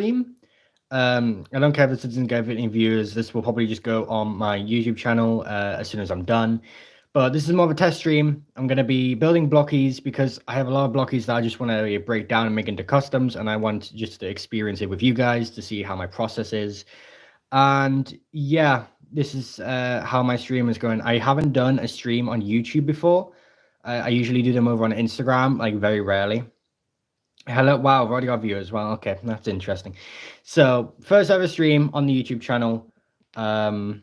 stream. I don't care if this doesn't get any viewers. This will probably just go on my YouTube channel as soon as I'm done. But this is more of a test stream. I'm going to be building blockies because I have a lot of blockies that I just want to break down and make into customs. And I want just to experience it with you guys to see how my process is. And yeah, this is how my stream is going. I haven't done a stream on YouTube before. I usually do them over on Instagram, like very rarely. Hello, wow, I've already got viewers. Well, okay, that's interesting. So first ever stream on the YouTube channel. And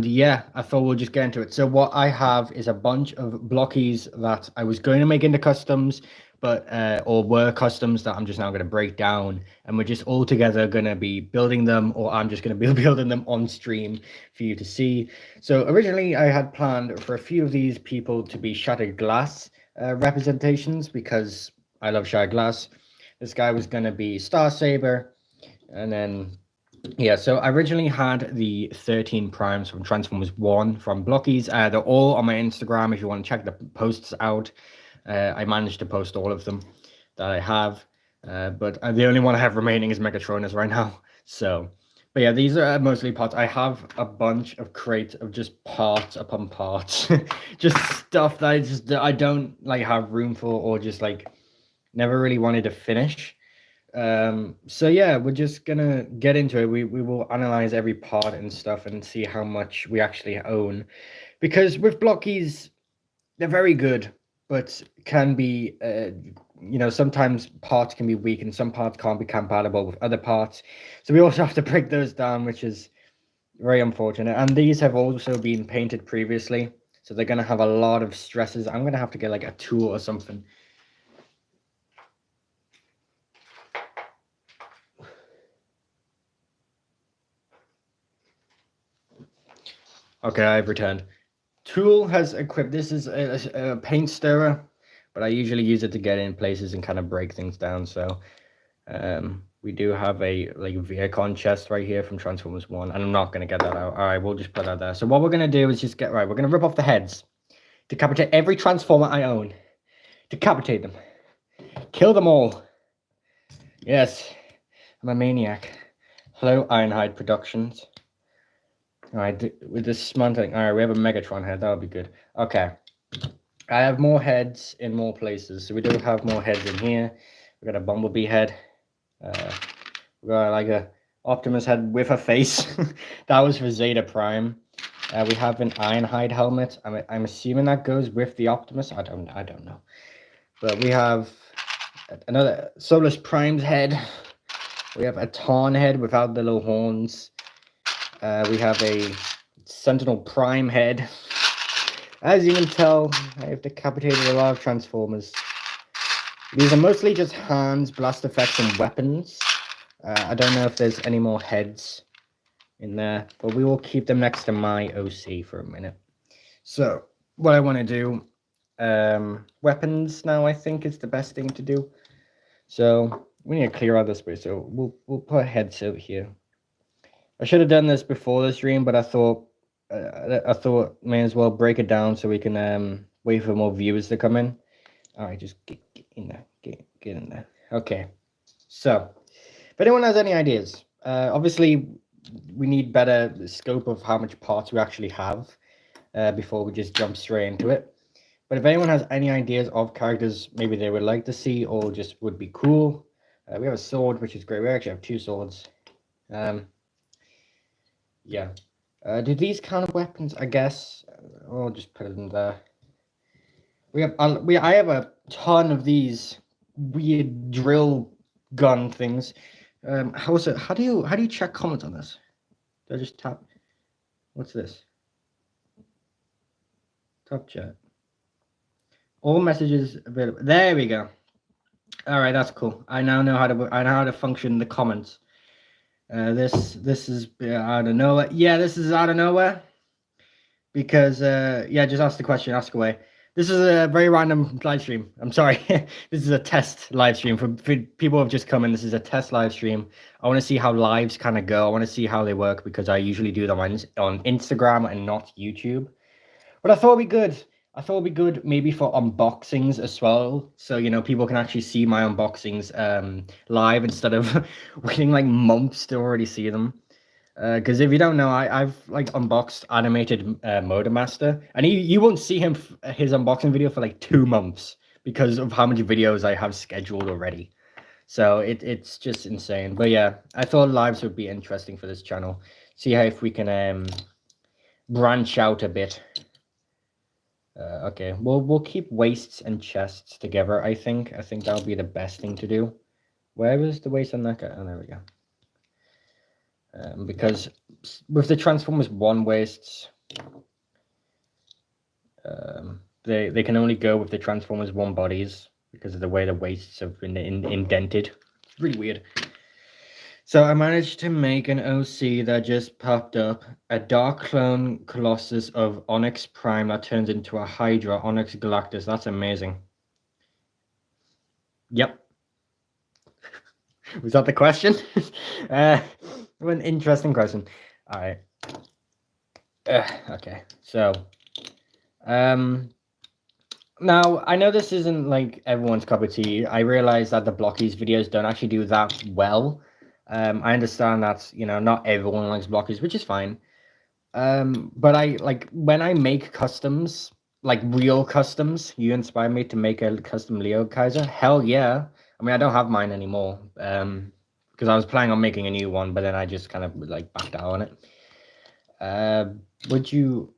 yeah, I thought we'll just get into it. So what I have is a bunch of blockies that I was going to make into customs, but or were customs that I'm just now going to break down, and we're just all together going to be building them, or I'm just going to be building them on stream for you to see. So originally I had planned for a few of these people to be shattered glass representations because I love shattered glass. This guy was going to be Star Saber, and then yeah, so I originally had the 13 primes from Transformers 1 from Blockies. They're all on my Instagram if you want to check the posts out. I managed to post all of them that I have, but the only one I have remaining is Megatronus right now. So, but yeah, these are mostly parts. I have a bunch of crates of just parts upon parts, just stuff that I don't like have room for, or just like never really wanted to finish. So yeah, we're just gonna get into it. We will analyze every part and stuff and see how much we actually own, because with blockies, they're very good, but can be sometimes parts can be weak and some parts can't be compatible with other parts, so we also have to break those down, which is very unfortunate. And these have also been painted previously, so they're gonna have a lot of stresses. I'm gonna have to get like a tool or something. Okay, I've returned. Tool has equipped. This is a paint stirrer, but I usually use it to get in places and kind of break things down. So we do have a like Viacon chest right here from Transformers 1, and I'm not going to get that out. All right, we'll just put that there. So what we're going to do is just we're going to rip off the heads, decapitate every Transformer I own, decapitate them, kill them all. Yes, I'm a maniac. Hello, Ironhide Productions. All right, with this dismantling. All right, we have a Megatron head. That would be good. Okay. I have more heads in more places. So we do have more heads in here. We got a Bumblebee head. We got like a Optimus head with a face. That was for Zeta Prime. We have an Ironhide helmet. I'm assuming that goes with the Optimus. I don't know. But we have another Solus Prime's head. We have a Tarn head without the little horns. We have a Sentinel Prime head. As you can tell, I have decapitated a lot of Transformers. These are mostly just hands, blast effects, and weapons. I don't know if there's any more heads in there, but we will keep them next to my OC for a minute. So, what I want to do, weapons now I think is the best thing to do. So, we need to clear out this space, so we'll put heads over here. I should have done this before the stream, but I thought may as well break it down so we can wait for more viewers to come in. All right, just get in there. Get in there. Okay. So, if anyone has any ideas, obviously we need better scope of how much parts we actually have before we just jump straight into it. But if anyone has any ideas of characters maybe they would like to see or just would be cool, we have a sword, which is great. We actually have 2 swords. Yeah. Do these kind of weapons, I guess, I'll just put it in there. I have a ton of these weird drill gun things. How do you check comments on this? Do I just tap? What's this? Top chat. All messages available. There we go. All right, that's cool. I now know how to function the comments. This is out of nowhere. Yeah, this is out of nowhere. Because yeah, just ask the question, ask away. This is a very random live stream. I'm sorry. This is a test live stream for people who have just come in. This is a test live stream. I want to see how lives kind of go. I want to see how they work because I usually do them on Instagram and not YouTube. But I thought it'd be good. I thought it'd be good maybe for unboxings as well. So, you know, people can actually see my unboxings live instead of waiting like months to already see them. Because if you don't know, I've like unboxed animated Motormaster, and you won't see his unboxing video for like 2 months because of how many videos I have scheduled already. So it's just insane. But yeah, I thought lives would be interesting for this channel. See how if we can branch out a bit. Okay, we'll keep waists and chests together. I think that'll be the best thing to do. Where is the waist on that guy? Oh, there we go. Because with the Transformers 1 wastes, they can only go with the Transformers 1 bodies because of the way the wastes have been indented. It's really weird. So I managed to make an OC that just popped up. A Dark Clone Colossus of Onyx Prime that turns into a Hydra, Onyx Galactus. That's amazing. Yep. Was that the question? An interesting question. All right. Okay. So, now I know this isn't like everyone's cup of tea. I realize that the Blockies videos don't actually do that well. I understand that, you know, not everyone likes Blockies, which is fine. But I like when I make customs, like real customs. You inspire me to make a custom Leo Kaiser. Hell yeah. I mean, I don't have mine anymore. Because I was planning on making a new one, but then I just kind of like backed out on it. Would you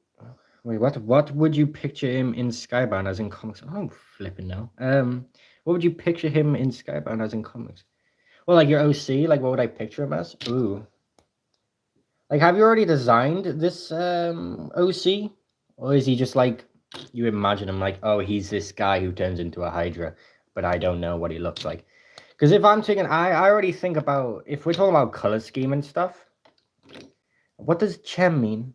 wait? What would you picture him in Skybound as in comics? Oh, flipping no. What would you picture him in Skybound as in comics? Well, like your OC, like what would I picture him as? Ooh. Like, have you already designed this OC? Or is he just like, you imagine him like, oh, he's this guy who turns into a Hydra, but I don't know what he looks like. Because if I'm thinking, I already think about, if we're talking about color scheme and stuff, what does Chem mean?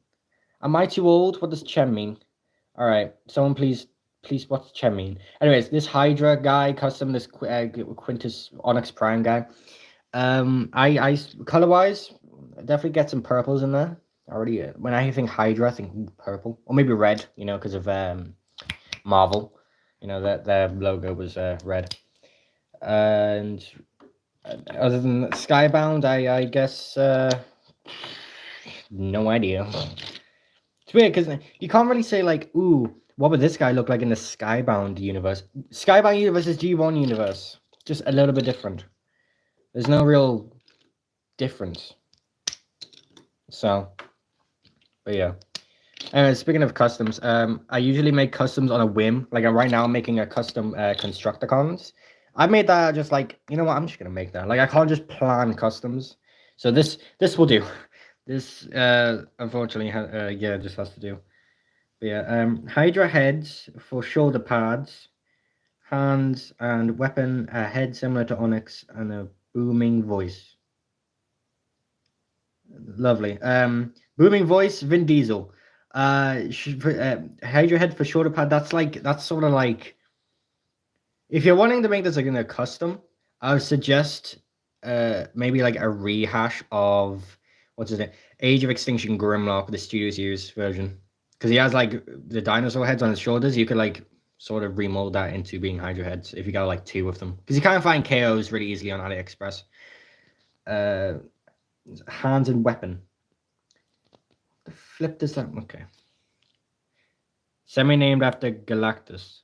Am I too old? What does Chem mean? All right, someone please, what's Chem mean? Anyways, this Hydra guy, custom, this Quintus Onyx Prime guy, I color-wise, definitely get some purples in there. Already, when I think Hydra, I think purple, or maybe red, you know, because of Marvel. You know, that their logo was red. And other than Skybound, I guess no idea. It's weird because you can't really say like, ooh, what would this guy look like in the Skybound universe? Skybound universe is G1 universe, just a little bit different. There's no real difference. So, but yeah. Speaking of customs, I usually make customs on a whim. Like right now, I'm making a custom Constructicons. I made that just like, you know what? I'm just gonna make that. Like I can't just plan customs. So this will do. This unfortunately, yeah, just has to do. But yeah, Hydra heads for shoulder pads, hands and weapon. A head similar to Onyx and a booming voice. Lovely. Booming voice, Vin Diesel. Hydra head for shoulder pad. That's sort of like, if you're wanting to make this like in a custom, I would suggest maybe like a rehash of what's his name, Age of Extinction Grimlock, the Studio Series version, because he has like the dinosaur heads on his shoulders. You could like sort of remold that into being Hydra heads if you got like 2 of them, because you can't find KOs really easily on AliExpress. Hands and weapon. The flip does that? Okay. Semi-named after Galactus.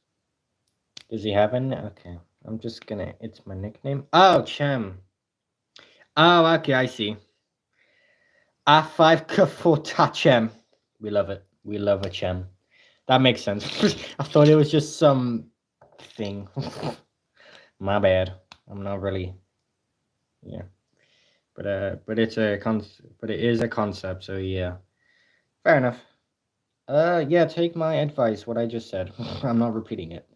Does he have any? Okay. I'm just gonna, it's my nickname. Oh, Chem. Oh, okay, I see. R5K4 Tachem. We love it. We love a Chem. That makes sense. I thought it was just some thing. My bad. I'm not really. Yeah. But it's a but it is a concept, so yeah. Fair enough. Yeah, take my advice, what I just said. I'm not repeating it.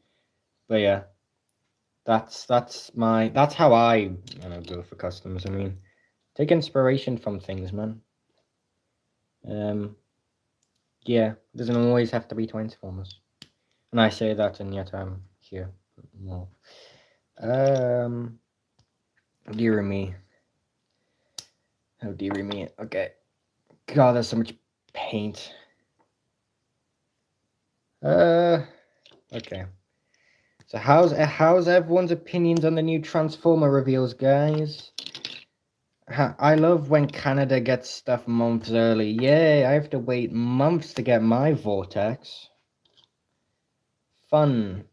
But yeah. That's how I go for customs. I mean, take inspiration from things, man. Yeah, it doesn't always have to be Transformers. And I say that, and yet I'm here more. Dear me. Oh, dear me. Okay. God, there's so much paint. Okay. So how's everyone's opinions on the new Transformer reveals, guys? I love when Canada gets stuff months early. Yay, I have to wait months to get my Vortex. Fun.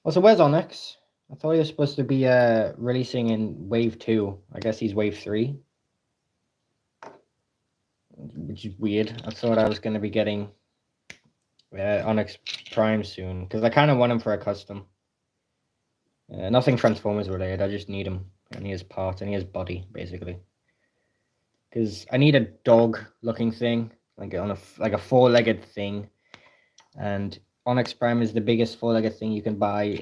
Also, where's Onyx? I thought he was supposed to be releasing in Wave 2. I guess he's Wave 3. Which is weird. I thought I was going to be getting Onyx Prime soon. Because I kind of want him for a custom. Nothing Transformers related. I just need him. I need his parts. I need his body, basically. Because I need a dog-looking thing. Like a four-legged thing. And Onyx Prime is the biggest four-legged thing you can buy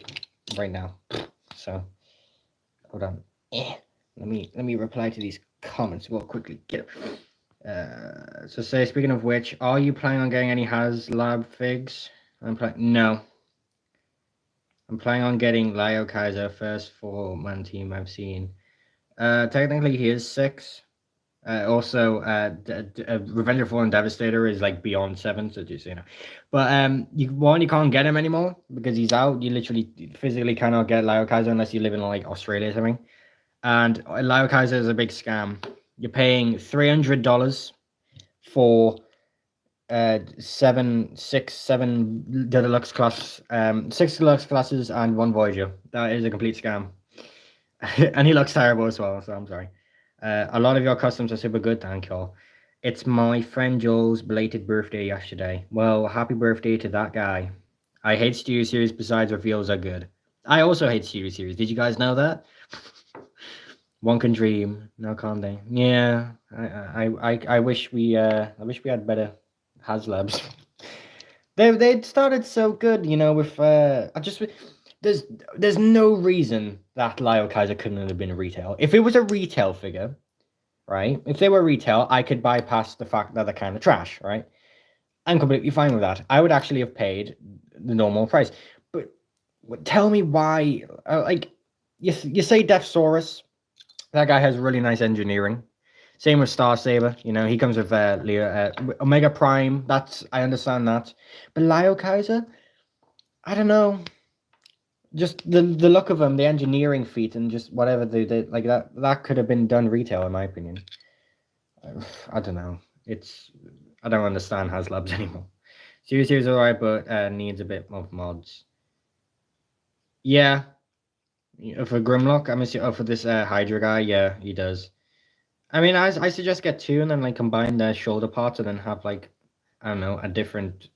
right now. So, hold on. Let me reply to these comments real quickly. Get it. So say, speaking of which, are you planning on getting any HasLab figs? No. I'm planning on getting Lio Kaiser, first 4-man team I've seen. Technically he is 6. Also, Revenge of Fallen Devastator is like beyond 7, so just you know. But you can't get him anymore because he's out. You literally physically cannot get Lio Kaiser unless you live in like Australia or something. And Lio Kaiser is a big scam. You're paying $300 for 7 deluxe class, 6 deluxe classes and 1 Voyager. That is a complete scam. And he looks terrible as well, so I'm sorry. A lot of your customs are super good, thank you all. It's my friend Joel's belated birthday yesterday. Well, happy birthday to that guy. I hate Studio Series besides reveals are good. I also hate Studio Series. Did you guys know that? One can dream, no can't they? Yeah, I wish we had better HasLabs. They started so good, you know, with there's no reason that Lio Kaiser couldn't have been a retail. If it was a retail figure, right? If they were retail, I could bypass the fact that they're kind of trash, right? I'm completely fine with that. I would actually have paid the normal price. But tell me why, like, you say Deathsaurus, that guy has really nice engineering. Same with Star Saber, you know, he comes with Omega Prime. I understand that, but Lio Kaiser, I don't know. Just the look of them, the engineering feat, and just whatever they did, like that could have been done retail, in my opinion. I don't know. I don't understand HasLabs anymore. Series is alright, but needs a bit of mods. Yeah, for Grimlock, I'm assuming. Oh, for this Hydra guy, yeah, he does. I mean, I suggest get 2 and then like combine their shoulder parts and then have like, I don't know, a different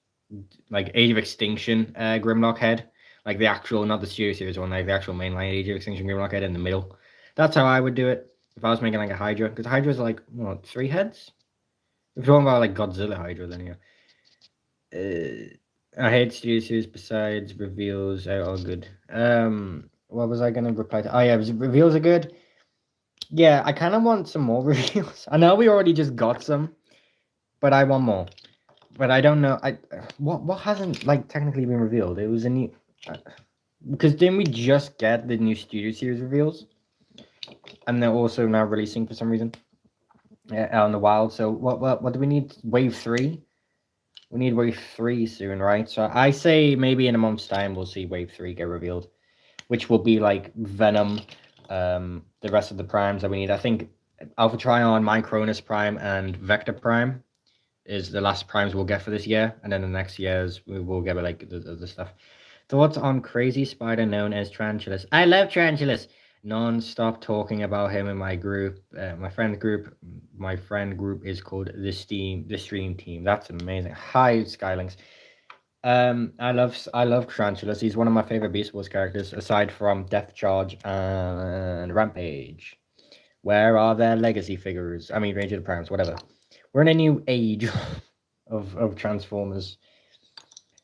like Age of Extinction Grimlock head. Like the actual, not the Studio Series one, like the actual mainline Age of Extinction Grimlock head in the middle. That's how I would do it if I was making like a Hydra. Because Hydra's like, what, 3 heads? If you're talking about like Godzilla Hydra, then yeah. I hate Studio Series besides reveals are all good. What was I going to reply to? Oh yeah, reveals are good. Yeah, I kind of want some more reveals. I know we already just got some, but I want more. But I don't know. What hasn't like technically been revealed? It was a new. Because didn't we just get the new Studio Series reveals? And they're also now releasing for some reason. Out in the wild. So what do we need? Wave 3? We need Wave 3 soon, right? So I say maybe in a month's time we'll see Wave 3 get revealed. Which will be like Venom, the rest of the primes that we need. I think Alpha Trion, Micronus Prime, and Vector Prime is the last primes we'll get for this year. And then the next years we will get like the stuff. Thoughts on Crazy Spider known as Tarantulas? I love Tarantulas. Non-stop talking about him in my group, my friend group. My friend group is called the Stream Team. That's amazing. Hi, Skylinks. I love Tarantulas. He's one of my favorite Beast Wars characters, aside from Death Charge and Rampage. Where are their legacy figures? I mean, Rage of the Primes, whatever. We're in a new age of Transformers,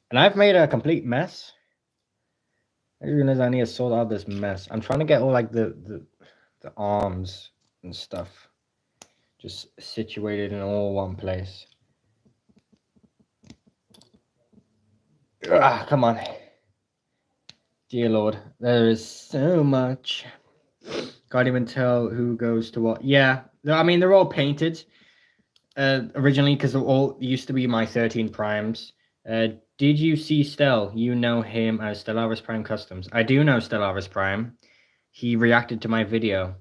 and I've made a complete mess. I realize I need to sort out this mess. I'm trying to get all like the arms and stuff just situated in all one place. Ah, come on. Dear Lord, there is so much. Can't even tell who goes to what. Yeah, I mean, they're all painted originally because they all used to be my 13 primes. Did you see Stel? You know him as Stellaris Prime Customs. I do know Stellaris Prime. He reacted to my video.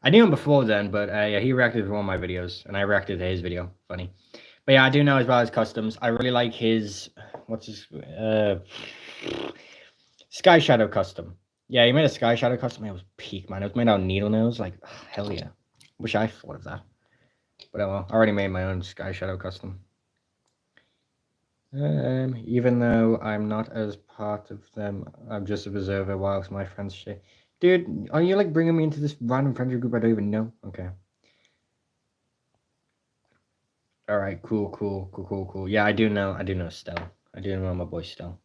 I knew him before then, but yeah, he reacted to one of my videos, and I reacted to his video. Funny. But yeah, I do know as well as Customs. I really like his... What's his... Sky Shadow Custom. Yeah, he made a Sky Shadow Custom. It was peak, man. It was made out of needle nose. Like, hell yeah. Wish I thought of that. But well, I already made my own Sky Shadow Custom. Even though I'm not as part of them, I'm just a observer whilst my friends share. Dude, are you like bringing me into this random friendship group I don't even know? Okay. All right, cool. Yeah, I do know Stel. I do know my boy Stel.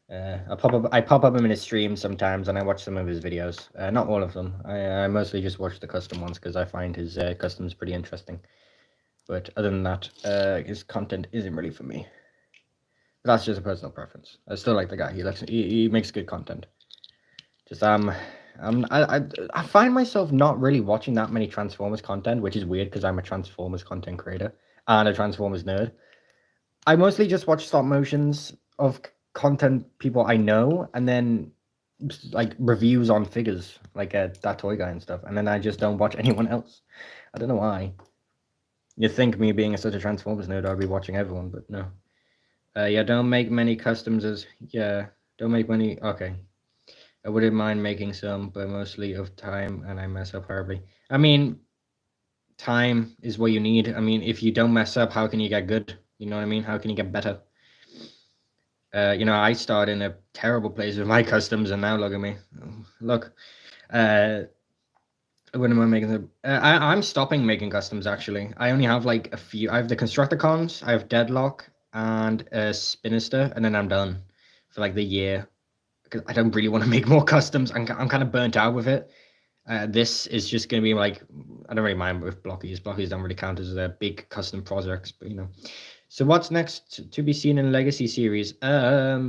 I pop up him in his streams sometimes, and I watch some of his videos. Not all of them. I mostly just watch the custom ones because I find his customs pretty interesting. But other than that, his content isn't really for me. But that's just a personal preference. I still like the guy. He makes good content. Just I find myself not really watching that many Transformers content, which is weird because I'm a Transformers content creator and a Transformers nerd. I mostly just watch stop motions of content people I know, and then like reviews on figures, like that toy guy and stuff, and then I just don't watch anyone else. I don't know why. You'd think me being such a Transformers nerd, I'd be watching everyone, but no. Yeah, don't make many customs as... Yeah, don't make many... Okay. I wouldn't mind making some, but mostly of time, and I mess up horribly. I mean, time is what you need. I mean, if you don't mess up, how can you get good? You know what I mean? How can you get better? You know, I started in a terrible place with my customs, and now look at me. Look. I wouldn't mind making them. I'm stopping making customs, actually. I only have, like, a few. I have the Constructicons, I have Deadlock, and Spinister, and then I'm done for, like, the year. Because I don't really want to make more customs. I'm kind of burnt out with it. This is just going to be like, I don't really mind with blockies. Blockies don't really count as big custom projects, but you know. So what's next to be seen in Legacy series? A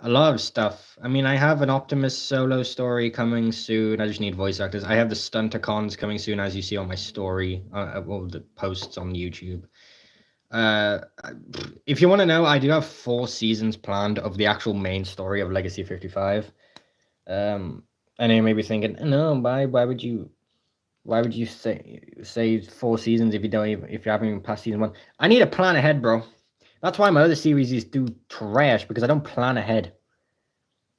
lot of stuff. I mean, I have an Optimus solo story coming soon. I just need voice actors. I have the Stunticons coming soon, as you see on my story, all the posts on YouTube. If you want to know, I do have 4 seasons planned of the actual main story of Legacy 55. And you may be thinking, no, why would you say 4 seasons if you haven't even passed season 1? I need a plan ahead, bro. That's why my other series do trash, because I don't plan ahead.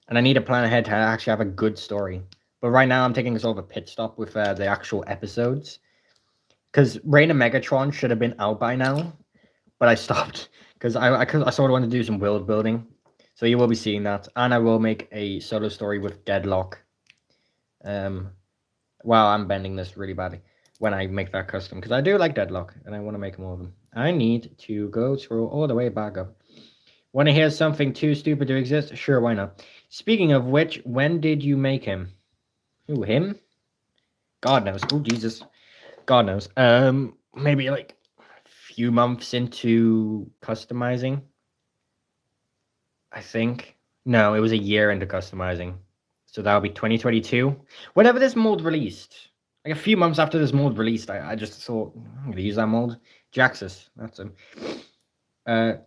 And I need a plan ahead to actually have a good story. But right now I'm taking sort of a pit stop with the actual episodes. Because Reign of Megatron should have been out by now. But I stopped because I sort of want to do some world building. So you will be seeing that. And I will make a solo story with Deadlock. Wow, I'm bending this really badly when I make that custom. Because I do like Deadlock and I want to make more of them. I need to go through all the way back up. Want to hear something too stupid to exist? Sure, why not? Speaking of which, when did you make him? Who, him? God knows. Oh, Jesus. God knows. Maybe like few months into customizing, I think. No, it was a year into customizing. So that'll be 2022. Whenever this mold released, like a few months after this mold released, I just thought, I'm going to use that mold. Jaxus, that's him.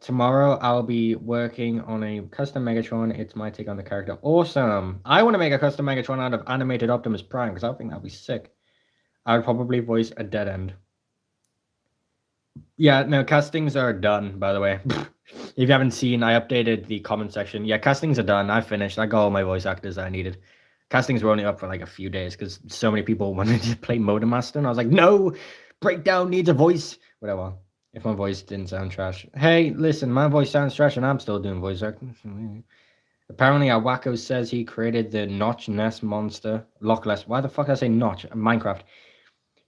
Tomorrow I'll be working on a custom Megatron. It's my take on the character. Awesome. I want to make a custom Megatron out of animated Optimus Prime, because I think that'd be sick. I would probably voice a Dead End. Yeah, no, castings are done, by the way. If you haven't seen, I updated the comment section. Yeah, castings are done. I finished. I got all my voice actors I needed. Castings were only up for like a few days because so many people wanted to play Motormaster, and I was like, no, Breakdown needs a voice. Whatever. If my voice didn't sound trash. Hey, listen, my voice sounds trash, and I'm still doing voice acting. Apparently, Awako says he created the Notch Nest monster. Lockless. Why the fuck did I say Notch? Minecraft.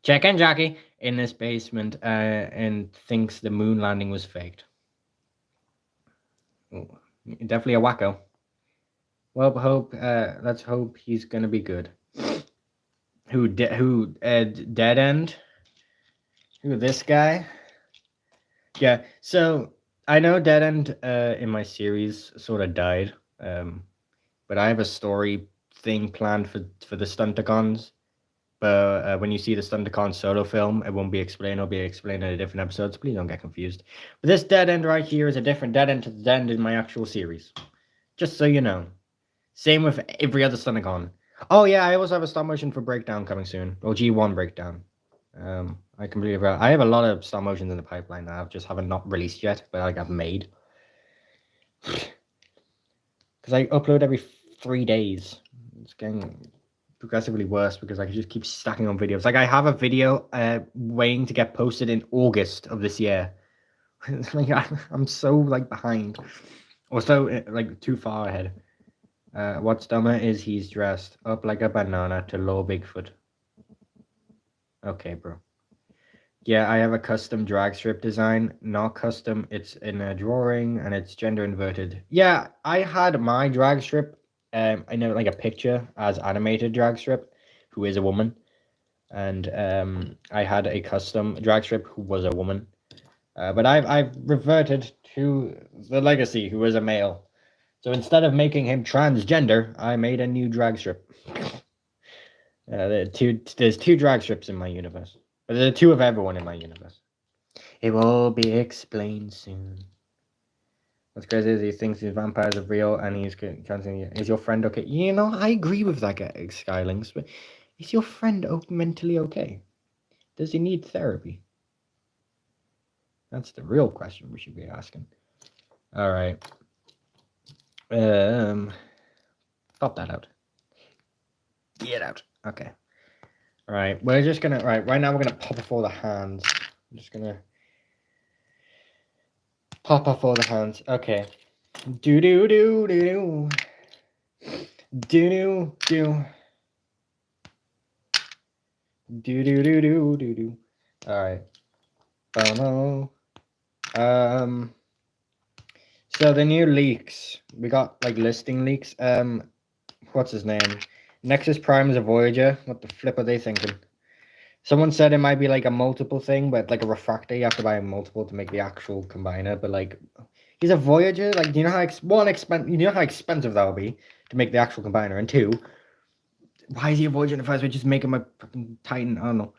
Check and Jackie in this basement and thinks the moon landing was faked. Ooh, definitely a wacko. Well, let's hope he's gonna be good. Dead End? Who, this guy? Yeah, so I know Dead End in my series sort of died. But I have a story thing planned for the Stunticons. But when you see the StunderCon solo film, it won't be explained. It'll be explained in a different episode, so please don't get confused. But this dead end right here is a different dead end to the dead end in my actual series. Just so you know. Same with every other StunderCon. Oh yeah, I also have a stop motion for Breakdown coming soon. Or G1 Breakdown. I completely forgot. I have a lot of stop motions in the pipeline that I just haven't not released yet, but like I've made. Because I upload every 3 days. It's getting progressively worse because I can just keep stacking on videos. Like I have a video waiting to get posted in August of this year. Like I'm so like behind, or so like too far ahead. What's dumber is he's dressed up like a banana to low Bigfoot. Okay, bro. Yeah, I have a custom drag strip design. Not custom, it's in a drawing and it's gender inverted. Yeah, I had my drag strip, I know like a picture as animated drag strip, who is a woman. And I had a custom drag strip who was a woman. But I've reverted to the legacy, who is a male. So instead of making him transgender, I made a new drag strip. There's two drag strips in my universe. But there are two of everyone in my universe. It will be explained soon. What's crazy is he thinks these vampires are real and he's counting. Is your friend okay? You know, I agree with that, Skylings, but is your friend mentally okay? Does he need therapy? That's the real question we should be asking. All right. Pop that out. Get out. Okay. All right. We're just gonna. Right now, we're gonna pop off all the hands. I'm just gonna pop off all the hands. Okay. Do do do do do do do do do do do do do. All right. So the new leaks, we got like listing leaks. What's his name? Nexus Prime is a Voyager. What the flip are they thinking? Someone said it might be like a multiple thing, but like a refractor, you have to buy a multiple to make the actual combiner. But like, he's a Voyager. Like, do you know how you know how expensive that would be to make the actual combiner? And two, why is he a Voyager in the first place? Just make him a fucking Titan. I don't know.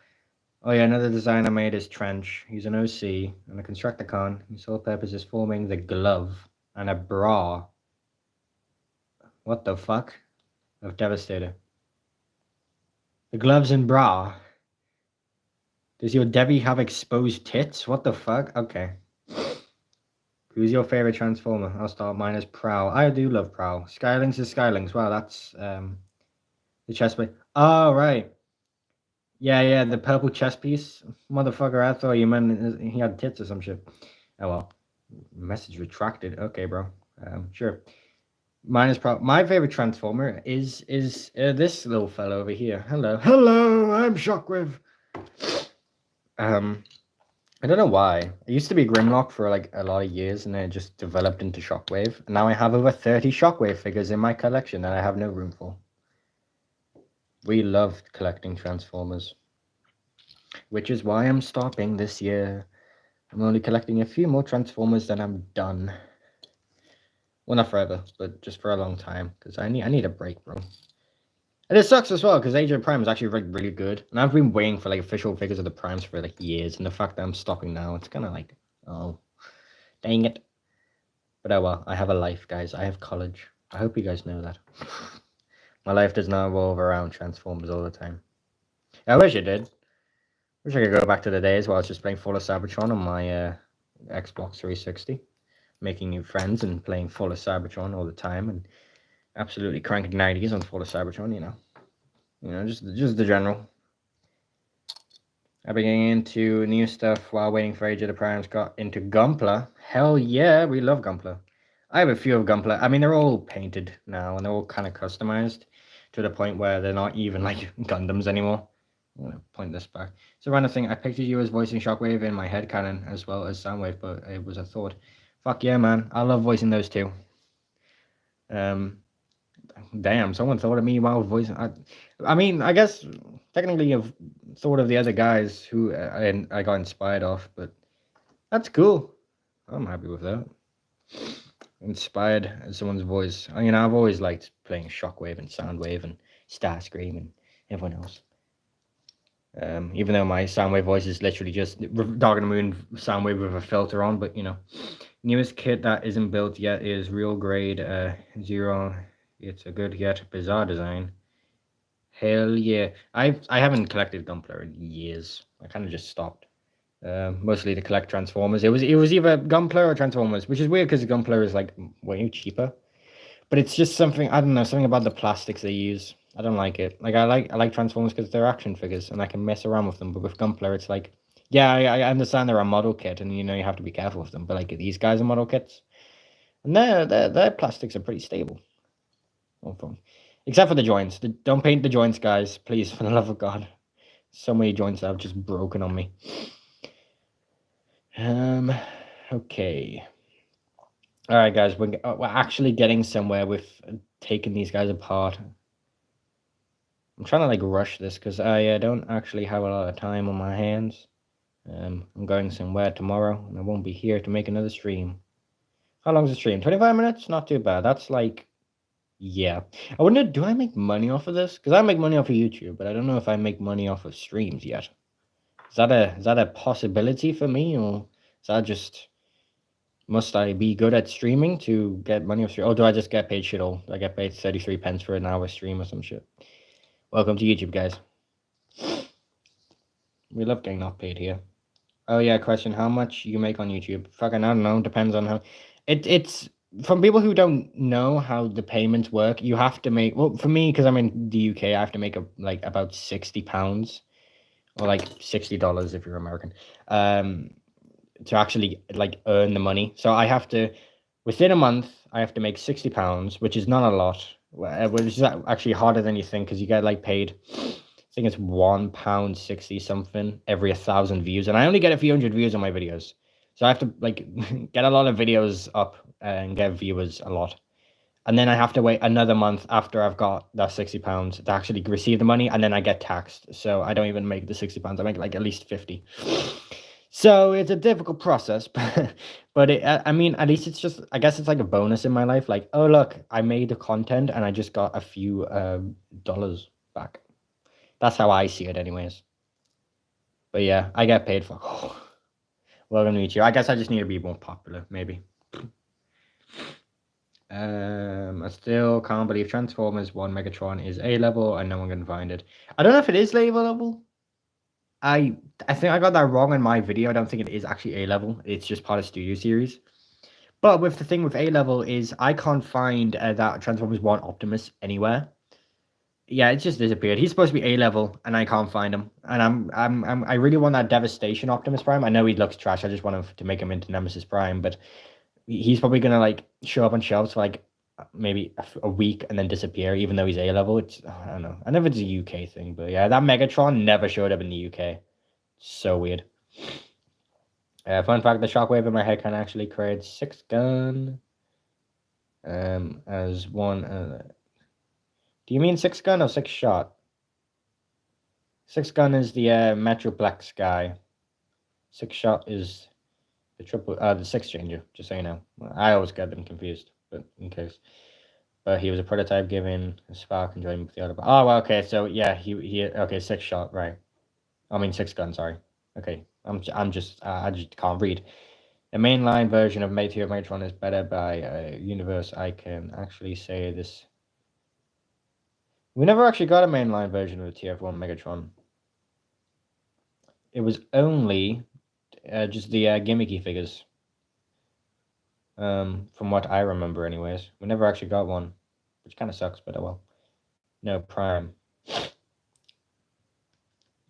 Oh yeah, another design I made is Trench. He's an OC and a Constructicon. His sole purpose is forming the glove and a bra. What the fuck? Of Devastator. The gloves and bra. Does your Devi have exposed tits? What the fuck? Okay. Who's your favorite Transformer? I'll start. Mine is Prowl. I do love Prowl. Skylings is Skylings. Wow, that's the chest plate. Oh, right. Yeah, the purple chest piece. Motherfucker, I thought you meant he had tits or some shit. Oh well. Message retracted. Okay, bro. Sure. Mine is my favorite Transformer is this little fellow over here. Hello, I'm Shockwave. I don't know why. It used to be Grimlock for like a lot of years, and then it just developed into Shockwave. And now I have over 30 Shockwave figures in my collection that I have no room for. We loved collecting Transformers, which is why I'm stopping this year. I'm only collecting a few more Transformers, then I'm done. Well, not forever, but just for a long time, because I need a break, bro. And it sucks as well, because Age of Prime is actually like really good. And I've been waiting for like official figures of the Primes for like years. And the fact that I'm stopping now, it's kind of like, oh, dang it. But oh well, I have a life, guys. I have college. I hope you guys know that. My life does not revolve around Transformers all the time. I wish it did. Wish I could go back to the days where I was just playing Fall of Cybertron on my Xbox 360. Making new friends and playing Fall of Cybertron all the time. And absolutely cranking 90s on Fall of Cybertron, you know. Just the general. I've been getting into new stuff while waiting for Age of the Primes. Got into Gunpla. Hell yeah, we love Gunpla. I have a few of Gunpla. I mean, they're all painted now, and they're all kind of customized to the point where they're not even like Gundams anymore. I'm gonna point this back. So random thing, I pictured you as voicing Shockwave in my headcanon as well as Soundwave, but it was a thought. Fuck yeah, man. I love voicing those two. Damn, someone thought of me while voicing. I mean, I guess technically you've thought of the other guys who I got inspired off, but that's cool. I'm happy with that. Inspired as someone's voice. I mean, I've always liked playing Shockwave and Soundwave and Starscream and everyone else. Even though my Soundwave voice is literally just Dog in the Moon Soundwave with a filter on, but you know. Newest kit that isn't built yet is Real Grade 0. It's a good yet bizarre design. Hell yeah. I haven't collected Gunpla in years. I kind of just stopped. Mostly to collect Transformers. It was either Gunpla or Transformers, which is weird because Gunpla is like way cheaper. But it's just something, I don't know, something about the plastics they use. I don't like it. Like I like Transformers because they're action figures and I can mess around with them. But with Gunpla, it's like, yeah, I understand they're a model kit and you know you have to be careful with them. But like these guys are model kits, and their plastics are pretty stable. Except for the joints. Don't paint the joints, guys, please, for the love of God. So many joints that have just broken on me. Okay. All right, guys, we're actually getting somewhere with taking these guys apart. I'm trying to like rush this because I don't actually have a lot of time on my hands. I'm going somewhere tomorrow, and I won't be here to make another stream. How long's the stream? 25 minutes? Not too bad. That's like, yeah. I wonder, do I make money off of this? Because I make money off of YouTube, but I don't know if I make money off of streams yet. Is that a possibility for me, or is that just, must I be good at streaming to get money off stream? Or do I just get paid shit all? I get paid 33 pence for an hour stream or some shit. Welcome to YouTube, guys. We love getting not paid here. Oh yeah, question, how much you make on YouTube? Fucking, I don't know, depends on how... It's... From people who don't know how the payments work, you have to make... Well, for me, because I'm in the UK, I have to make like about £60. Or like $60 if you're American. To actually like earn the money. So I have to... Within a month, I have to make £60, which is not a lot. Which is actually harder than you think, because you get like paid... I think it's £1.60 something every 1,000 views, and I only get a few hundred views on my videos, so I have to like get a lot of videos up and get viewers a lot, and then I have to wait another month after I've got that £60 to actually receive the money, and then I get taxed. So I don't even make the £60; I make like at least 50. So it's a difficult process, but I mean, at least it's just, I guess it's like a bonus in my life. Like, oh look, I made the content and I just got a few dollars back. That's how I see it anyways. But yeah, I get paid for... Welcome to meet you. I guess I just need to be more popular, maybe. I still can't believe Transformers 1 Megatron is A-level and no one can find it. I don't know if it is A-level. I think I got that wrong in my video. I don't think it is actually A-level. It's just part of Studio Series. But with the thing with A-level is I can't find that Transformers 1 Optimus anywhere. Yeah, it's just disappeared. He's supposed to be A-level, and I can't find him. And I really want that Devastation Optimus Prime. I know he looks trash. I just want him to make him into Nemesis Prime, but he's probably gonna like show up on shelves for like maybe a week and then disappear, even though he's A-level. It's, I don't know. I know if it's a UK thing, but yeah, that Megatron never showed up in the UK. So weird. Fun fact: the shockwave in my head can actually create 6 gun. As one. Do you mean 6 gun or 6 shot? 6 gun is the Metroplex guy. 6 shot is the 6 changer, just so you know. I always get them confused, but in case. But he was a prototype given a spark and joined with the other. Oh, well, okay, so yeah, he okay, 6 shot, right. I mean 6 gun, sorry. Okay, I just can't read. The mainline version of Meteor Megatron is better by universe. I can actually say this. We never actually got a mainline version of the TF1 Megatron. It was only just the gimmicky figures. From what I remember anyways. We never actually got one, which kind of sucks, but oh well. No, Prime.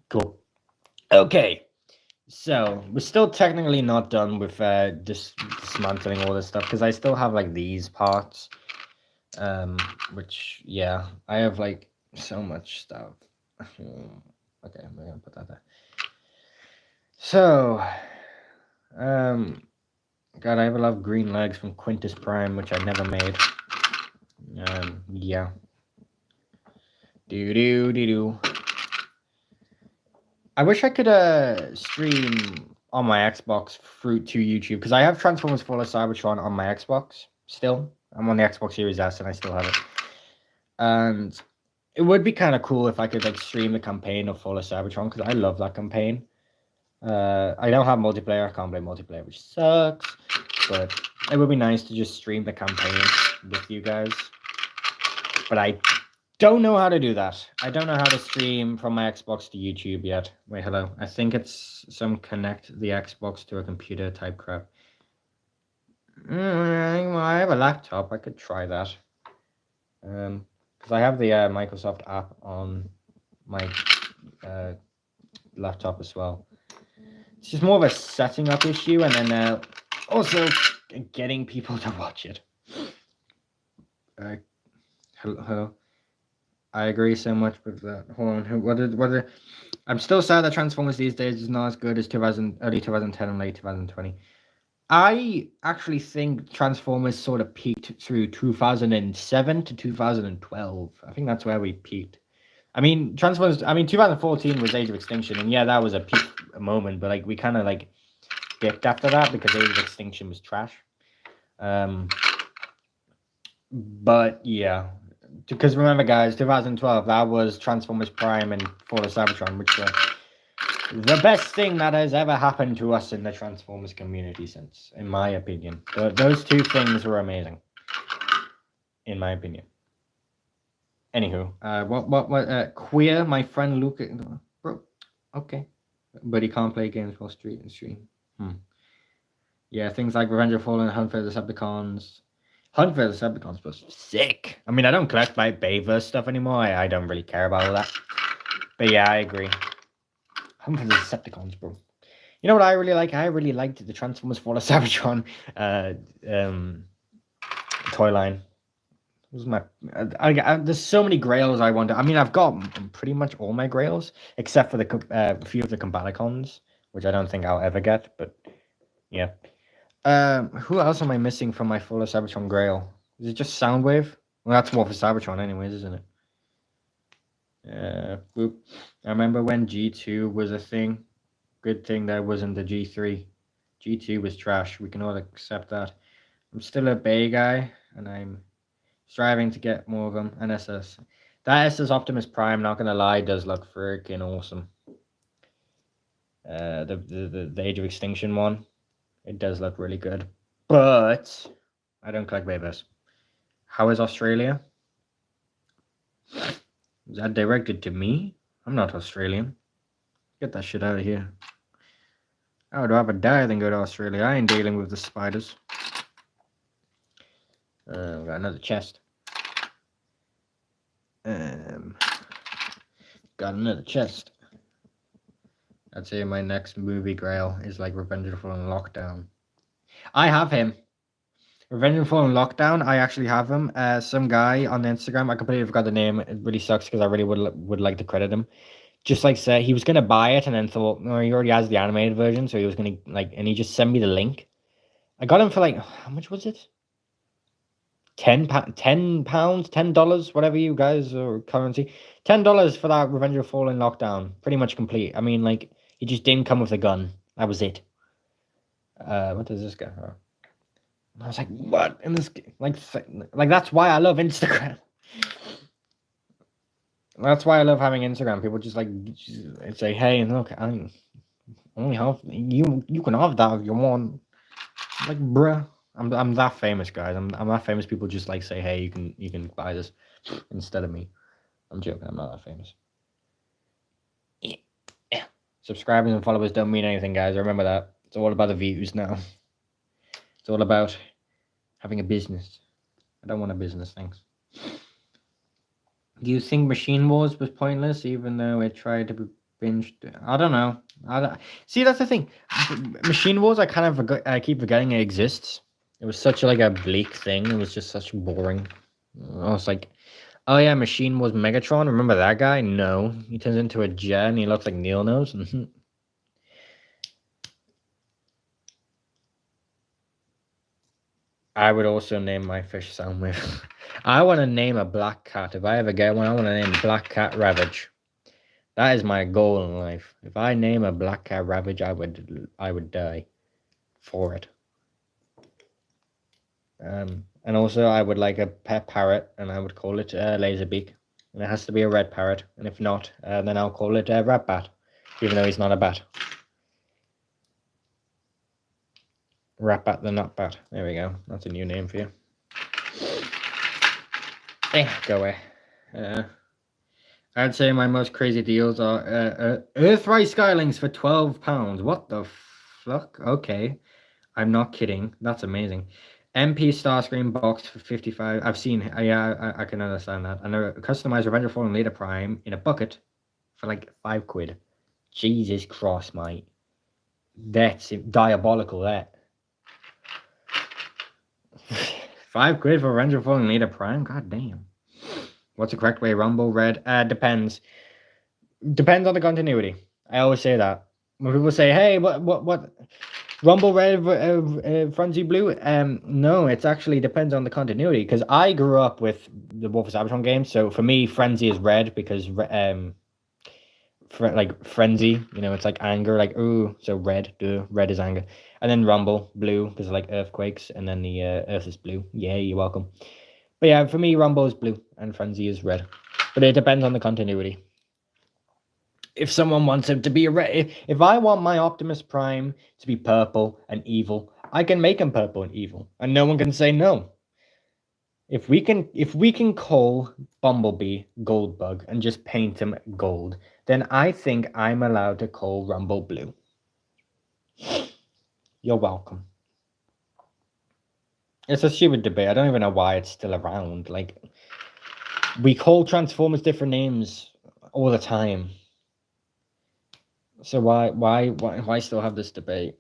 Cool. Okay. So, we're still technically not done with dismantling all this stuff, because I still have, like, these parts. Which, yeah, I have, like, so much stuff. Okay, I'm gonna put that there. So, God, I have a lot of green legs from Quintus Prime, which I never made. Yeah. Do. I wish I could stream on my Xbox through to YouTube, because I have Transformers Fall of Cybertron on my Xbox still. I'm on the Xbox Series S and I still have it. And It would be kind of cool if I could like stream the campaign of Fall of Cybertron because I love that campaign. I don't have multiplayer. I can't play multiplayer, which sucks. But it would be nice to just stream the campaign with you guys. But I don't know how to do that. I don't know how to stream from my Xbox to YouTube yet. Wait, hello. I think it's some connect the Xbox to a computer type crap. Well, I have a laptop. I could try that. Because I have the Microsoft app on my laptop as well. It's just more of a setting up issue, and then also getting people to watch it. Hello. I agree so much with that. Hold on. What? I'm still sad that Transformers these days is not as good as early 2010 and late 2020. I actually think Transformers sort of peaked through 2007 to 2012. I think that's where we peaked. I mean, 2014 was Age of Extinction, and yeah, that was a peak moment, but like we kind of like dipped after that because Age of Extinction was trash. But yeah, because remember, guys, 2012 that was Transformers Prime and Fall of Cybertron, which were the best thing that has ever happened to us in the Transformers community since, in my opinion. Those two things were amazing, in my opinion. Anywho, what? Queer, my friend Luke, bro. Okay, but he can't play games while stream. Yeah, things like Revenge of the Fallen, Hunt for the Decepticons. Hunt for the Decepticons was sick. I mean, I don't collect my Bayverse stuff anymore. I don't really care about all that. But yeah, I agree. Hunt for the Decepticons, bro. You know what I really like? I really liked the Transformers Fall of Cybertron toy line. Was my there's so many Grails I want. I mean, I've got pretty much all my Grails except for the few of the Combaticons, which I don't think I'll ever get. But yeah. Who else am I missing from my Fall of Cybertron Grail? Is it just Soundwave? Well, that's more for Cybertron, anyways, isn't it? Boop. I remember when G2 was a thing. Good thing that wasn't the G3. G2 was trash. We can all accept that. I'm still a Bay guy, and I'm striving to get more of them. And SS. That SS Optimus Prime, not gonna lie, does look freaking awesome. The Age of Extinction one. It does look really good. But I don't collect Bayverse. How is Australia? Is that directed to me? I'm not Australian. Get that shit out of here. I would rather die than go to Australia. I ain't dealing with the spiders. We got another chest. Got another chest. I'd say my next movie grail is like Revenge of the Fallen Lockdown. I have him. Revenge of the Fallen Lockdown. I actually have him. Some guy on Instagram. I completely forgot the name. It really sucks because I really would like to credit him. Just like said, he was gonna buy it and then thought, no, he already has the animated version, so he was gonna and he just sent me the link. I got him for like how much was it? £10, $10, whatever you guys or currency. $10 for that Revenge of the Fallen Lockdown. Pretty much complete. I mean, like he just didn't come with a gun. That was it. What does this guy have? I was like, what in this like that's why I love Instagram. That's why I love having Instagram. People just say, hey, look, I only have you can have that if you want. Like, bruh, I'm that famous, guys. I'm that famous. People just like say, hey, you can buy this instead of me. I'm joking. I'm not that famous. Yeah. Subscribers and followers don't mean anything, guys. Remember that. It's all about the views now. It's all about having a business. I don't want a business, thanks. Do you think Machine Wars was pointless, even though it tried to be binged? I don't know. See, that's the thing. Machine Wars, I keep forgetting it exists. It was such a bleak thing. It was just such boring. I was like, oh yeah, Machine Wars Megatron. Remember that guy? No, he turns into a jet and he looks like Neil knows. I would also name my fish Soundwave. I want to name a black cat. If I ever get one, I want to name Black Cat Ravage. That is my goal in life. If I name a Black Cat Ravage, I would die for it. And also I would like a pet parrot, and I would call it Laserbeak. and it has to be a red parrot. And if not, then I'll call it a rat bat, even though he's not a bat. Rat bat the nut bat. There we go. That's a new name for you. Go away. I'd say my most crazy deals are Earthrise Skylings for £12. What the fuck? Okay. I'm not kidding. That's amazing. MP Starscream box for 55. I've seen. Yeah, I can understand that. And a customized Revenge of Fallen Leader Prime in a bucket for like £5. Jesus Christ, mate. That's diabolical. That. £5 for Revenge of Fallen Leader Prime. God damn. What's the correct way? Rumble red? Depends. Depends on the continuity. I always say that. When people say, "Hey, what?" Rumble red, Frenzy blue? No, it's actually depends on the continuity. Because I grew up with the War for Cybertron games, so for me, Frenzy is red because like Frenzy, you know, it's like anger, like ooh, so red, red is anger, and then Rumble blue because like earthquakes, and then the Earth is blue. Yeah, you're welcome. But yeah, for me, Rumble is blue and Frenzy is red, but it depends on the continuity. If someone wants him to be a red, if I want my Optimus Prime to be purple and evil, I can make him purple and evil, and no one can say no. If we can call Bumblebee Goldbug and just paint him gold, then I think I'm allowed to call Rumble blue. You're welcome. It's a stupid debate. I don't even know why it's still around. Like, we call Transformers different names all the time. So why still have this debate?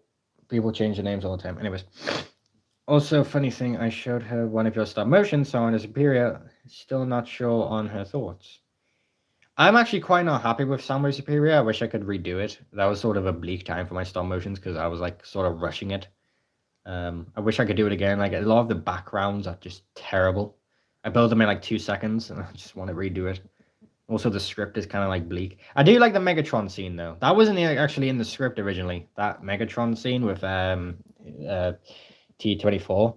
People change the names all the time. Anyways. Also, funny thing, I showed her one of your stop motions, so on a Superior, still not sure on her thoughts. I'm actually quite not happy with Soundwave Superior. I wish I could redo it. That was sort of a bleak time for my stop motions because I was like sort of rushing it. I wish I could do it again. Like, a lot of the backgrounds are just terrible. I built them in like 2 seconds and I just want to redo it. Also, the script is kind of like bleak. I do like the Megatron scene though. That wasn't actually in the script originally. That Megatron scene with T-24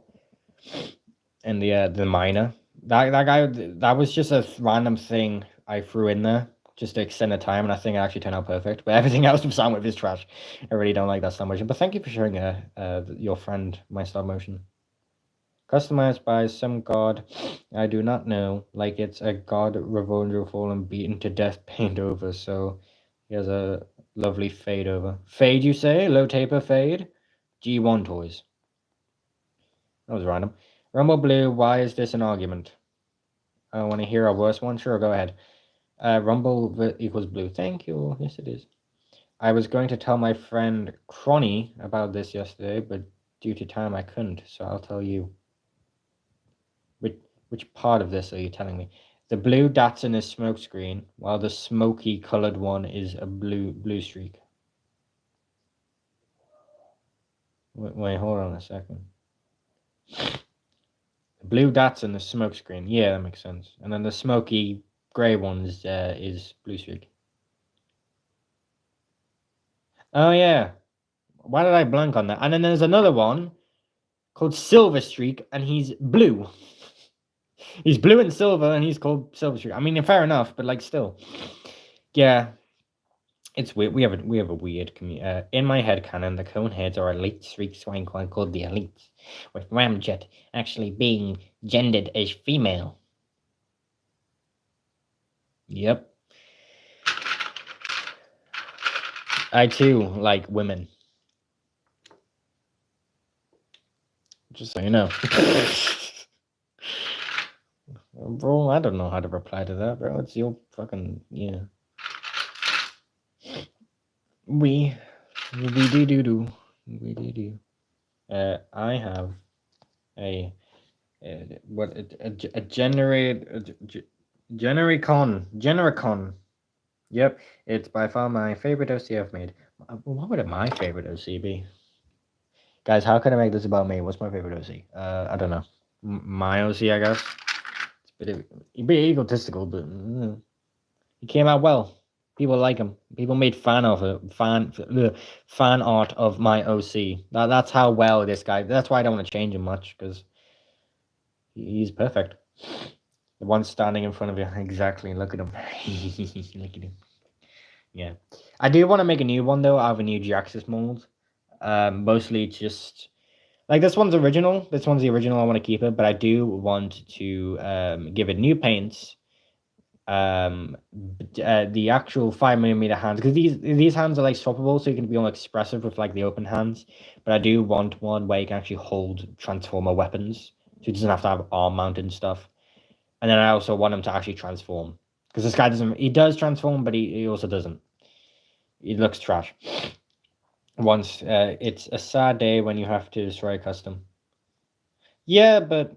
and the miner. That guy, that was just a random thing I threw in there just to extend the time, and I think it actually turned out perfect. But everything else with Soundwave is trash. I really don't like that stop motion. But thank you for showing your friend my stop motion. Customized by some god I do not know, like it's a god Revenge of Fallen beaten to death paint over, so he has a lovely fade over. Fade, you say? Low taper fade? G1 toys. That was random. Rumble blue, why is this an argument? I want to hear a worse one? Sure, go ahead. Rumble equals blue. Thank you. Yes, it is. I was going to tell my friend Cronny about this yesterday, but due to time I couldn't, so I'll tell you. Which part of this are you telling me? The blue Datsun is smokescreen, while the smoky colored one is a blue streak. Wait, hold on a second. The blue Datsun is smokescreen. Yeah, that makes sense. And then the smoky gray one is blue streak. Oh yeah. Why did I blank on that? And then there's another one called Silver Streak, and he's blue. He's blue and silver, and he's called Silver Streak. I mean, fair enough, but like still, yeah, it's weird. We have a weird community. In my head canon, the Coneheads are elite streak swine clan called the Elites, with Ramjet actually being gendered as female. Yep. I too like women. Just so you know. Bro, I don't know how to reply to that, bro. It's your fucking, yeah. We do. I have a Genericon. Yep, it's by far my favorite OC I've made. What would my favorite OC be? Guys, how can I make this about me? What's my favorite OC? I don't know. My OC, I guess. It's a bit egotistical, but he came out well. People like him. People made fan art of my OC. That's how well this guy. That's why I don't want to change him much, because he's perfect. The one standing in front of you. Exactly. Look at him. Look at him. Yeah. I do want to make a new one though. I have a new Jaxus mold. Mostly just like this one's original. This one's the original. I want to keep it, but I do want to give it new paints. The actual 5mm hands, because these hands are like swappable, so you can be more expressive with like the open hands. But I do want one where you can actually hold transformer weapons, so it doesn't have to have arm mounted stuff. And then I also want him to actually transform, because this guy doesn't. He does transform, but he also doesn't. He looks trash. Once it's a sad day when you have to destroy a custom. Yeah, but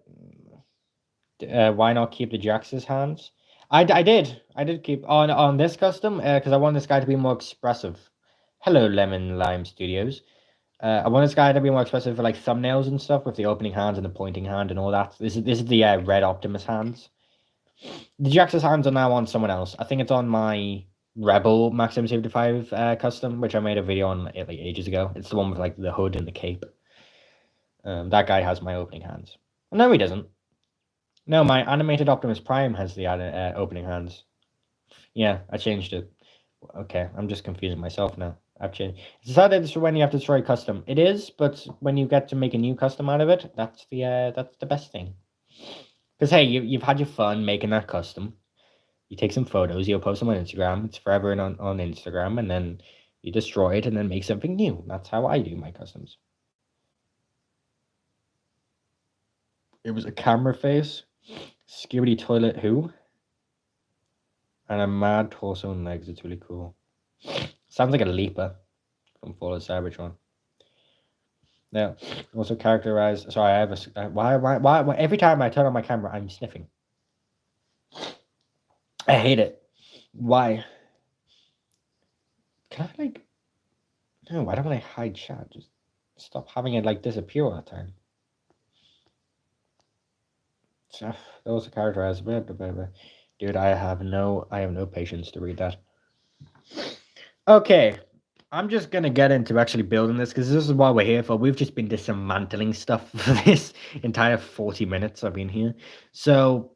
why not keep the Jax's hands? I did keep on this custom because I want this guy to be more expressive. Hello, Lemon Lime Studios. I want this guy to be more expressive for like thumbnails and stuff with the opening hands and the pointing hand and all that. This is the Red Optimus hands. The Jax's hands are now on someone else. I think it's on my Rebel Max M75 custom, which I made a video on like ages ago. It's the one with like the hood and the cape. That guy has my opening hands. No, he doesn't. No, my animated Optimus Prime has the opening hands. Yeah, I changed it. Okay, I'm just confusing myself now. I've changed. It's decided it's when you have to destroy custom. It is, but when you get to make a new custom out of it, that's the best thing. Because hey, you've had your fun making that custom. You take some photos, you'll post them on Instagram. It's forever on Instagram, and then you destroy it and then make something new. That's how I do my customs. It was a camera face, Skibidi Toilet Who, and a mad torso and legs. It's really cool. Sounds like a leaper from Fallout Cybertron. Yeah, also characterized. Sorry, I have a. Why? Every time I turn on my camera, I'm sniffing. I hate it. Why? Can I like? No, why don't I hide chat? Just stop having it like disappear all the time. So, those are characterized. Dude, I have no patience to read that. Okay, I'm just gonna get into actually building this because this is what we're here for. We've just been dismantling stuff for this entire 40 minutes I've been here. So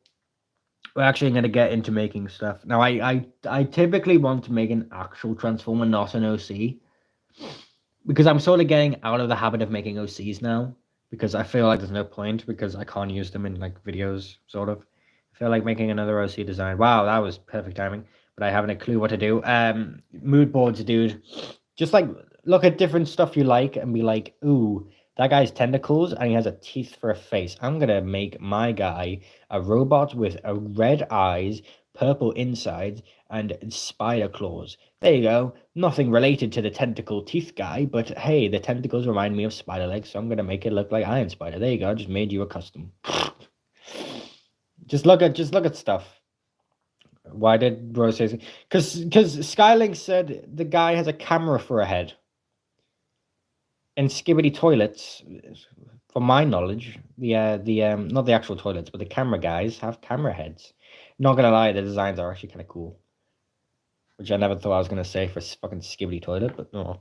we're actually gonna get into making stuff. Now I typically want to make an actual transformer, not an OC. Because I'm sort of getting out of the habit of making OCs now. Because I feel like there's no point because I can't use them in like videos, sort of. I feel like making another OC design. Wow, that was perfect timing. But I haven't a clue what to do. Mood boards, dude. Just like look at different stuff you like and be like, ooh, that guy's tentacles and he has a teeth for a face. I'm gonna make my guy a robot with a red eyes, purple insides, and spider claws. There you go. Nothing related to the tentacle teeth guy, but hey, the tentacles remind me of spider legs, so I'm gonna make it look like Iron Spider. There you go. I just made you a custom. just look at stuff. Why did Rose say? Because Skylink said the guy has a camera for a head. And Skibidi toilets, from my knowledge, the not the actual toilets, but the camera guys have camera heads. Not gonna lie, the designs are actually kind of cool. Which I never thought I was gonna say for fucking Skibidi toilet, but no.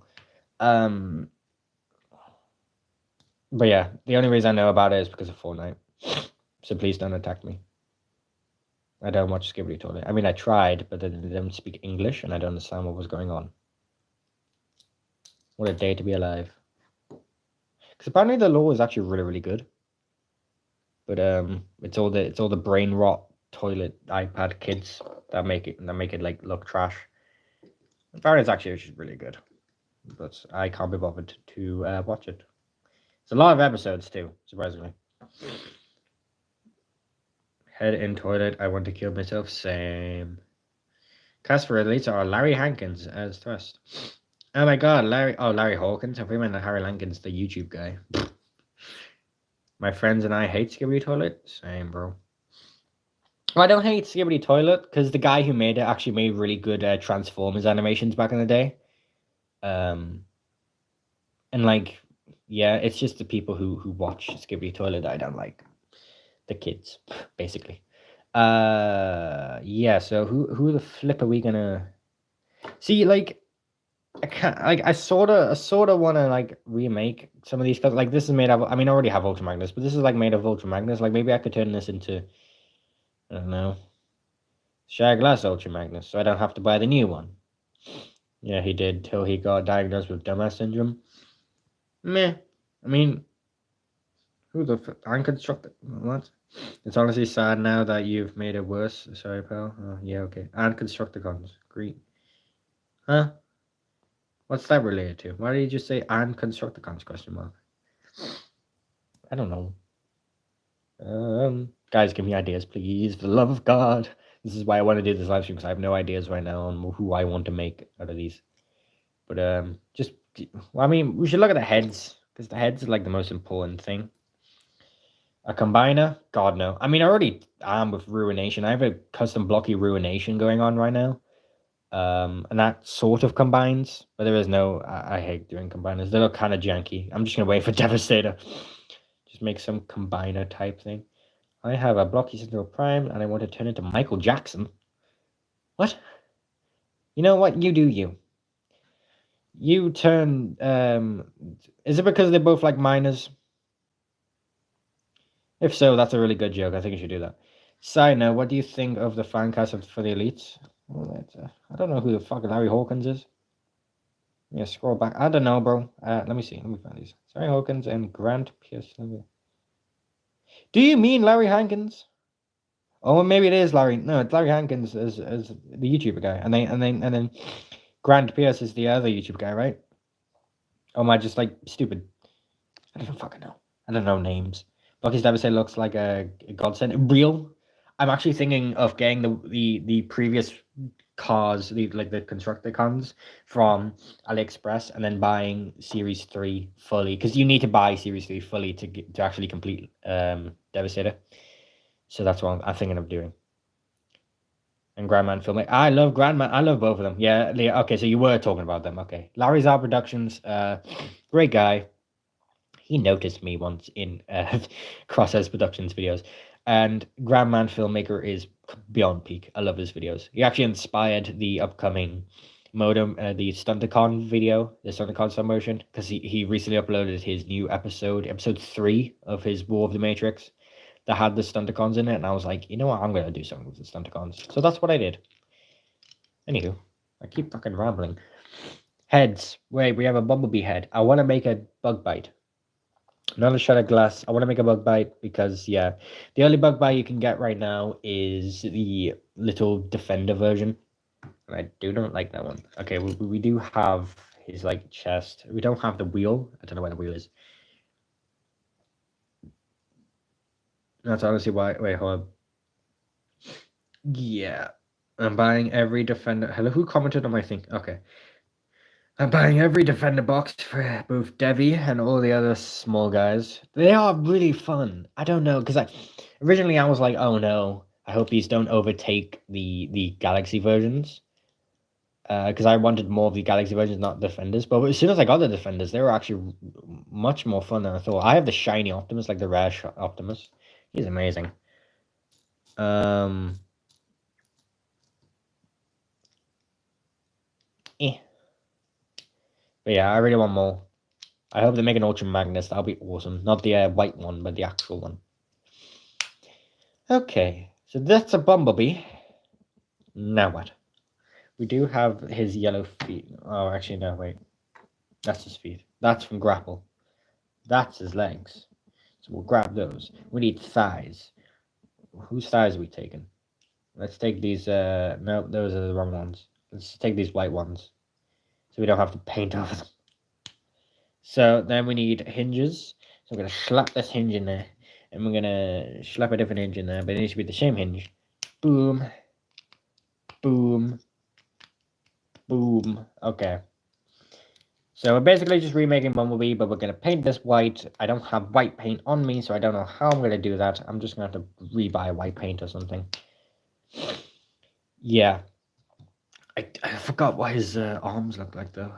But yeah, the only reason I know about it is because of Fortnite. So please don't attack me. I don't watch Skibidi toilet. I mean, I tried, but they don't speak English, and I don't understand what was going on. What a day to be alive. Because apparently the lore is actually really, really good. But it's all the brain rot toilet iPad kids that make it like look trash. Apparently it's actually really good, but I can't be bothered to watch it. It's a lot of episodes too, surprisingly. Head in toilet. I want to kill myself. Same. Cast for release are Larry Hankins as thrust. Oh my god, Larry Hawkins. I meant Harry Hankins, the YouTube guy. My friends and I hate Skibidi Toilet. Same, bro. Well, I don't hate Skibidi Toilet because the guy who made it actually made really good Transformers animations back in the day. And like, yeah, it's just the people who watch Skibidi Toilet that I don't like. The kids, basically. Yeah. So who the flip are we gonna see? Like, I can't. Like, I sort of want to like remake some of these because like this is made of. I mean, I already have Ultra Magnus, but this is like made of Ultra Magnus. Like maybe I could turn this into I don't know. Shattered Glass Ultra Magnus, so I don't have to buy the new one. Yeah, he did till he got diagnosed with dumbass syndrome. Meh. I mean, who the unconstructed? What? It's honestly sad now that you've made it worse. Sorry, pal. Oh, yeah, okay. And Constructicons. Great. Huh? What's that related to? Why did you just say and Constructicons? Question mark. I don't know. Guys, give me ideas, please, for the love of God. This is why I want to do this live stream, because I have no ideas right now on who I want to make out of these. But just, well, I mean, we should look at the heads, because the heads are like the most important thing. A combiner? God, no. I mean, I already am with Ruination. I have a custom blocky Ruination going on right now. And that sort of combines, but there is no, I hate doing combiners. They look kind of janky. I'm just going to wait for Devastator. Just make some combiner type thing. I have a blocky Central Prime, and I want to turn into Michael Jackson. What? You know what? You do you. You turn, is it because they're both like minors? If so, that's a really good joke. I think you should do that. Side note, what do you think of the fan cast for the elites? Well, I don't know who the fuck Larry Hawkins is. Yeah, scroll back. I don't know, bro. Let me see. Let me find these. Larry Hawkins and Grant Pierce. Do you mean Larry Hankins? Oh, maybe it is Larry. No, it's Larry Hankins as the YouTuber guy, and then Grant Pierce is the other YouTuber guy, right? Or am I just like stupid? I don't fucking know. I don't know names. Lucky's Devastator looks like a godsend. Real. I'm actually thinking of getting the previous cars, the Constructicons from AliExpress, and then buying Series 3 fully, because you need to buy Series 3 fully to actually complete Devastator. So that's what I'm thinking of doing. And Grandman filming. I love Grandman. I love both of them. Yeah. Okay, so you were talking about them. Okay. Larry's Art Productions. Great guy. He noticed me once in Crosshairs Productions videos. And Grandman Filmmaker is beyond peak. I love his videos. He actually inspired the upcoming Modem, the Stunticon video, the Stunticon stop motion, because he recently uploaded his new episode 3 of his War of the Matrix that had the Stunticons in it. And I was like, you know what? I'm going to do something with the Stunticons. So that's what I did. Anywho, I keep fucking rambling. Heads. Wait, we have a Bumblebee head. I want to make a bug bite. Not a Shattered Glass. I want to make a bug bite because, yeah, the only bug bite you can get right now is the little Defender version. And I do not like that one. Okay, we do have his, like, chest. We don't have the wheel. I don't know where the wheel is. That's honestly why. Wait, hold on. Yeah. I'm buying every Defender. Hello, who commented on my thing? Okay. I'm buying every Defender box for both Devi and all the other small guys. They are really fun. I don't know, because originally I was like, oh no, I hope these don't overtake the Galaxy versions. Because I wanted more of the Galaxy versions, not Defenders. But as soon as I got the Defenders, they were actually much more fun than I thought. I have the shiny Optimus, like the rare Optimus. He's amazing. But yeah, I really want more. I hope they make an Ultra Magnus. That'll be awesome. Not the white one, but the actual one. Okay, so that's a Bumblebee. Now what? We do have his yellow feet. Oh, actually, no, wait. That's his feet. That's from Grapple. That's his legs. So we'll grab those. We need thighs. Whose thighs are we taking? Let's take these. No, those are the wrong ones. Let's take these white ones. So we don't have to paint over them. So then we need hinges. So I'm going to slap this hinge in there. And we're going to slap a different hinge in there. But it needs to be the same hinge. Boom. Boom. Boom. Okay. So we're basically just remaking Bumblebee, but we're going to paint this white. I don't have white paint on me, so I don't know how I'm going to do that. I'm just going to have to rebuy white paint or something. Yeah. I forgot what his arms look like, though.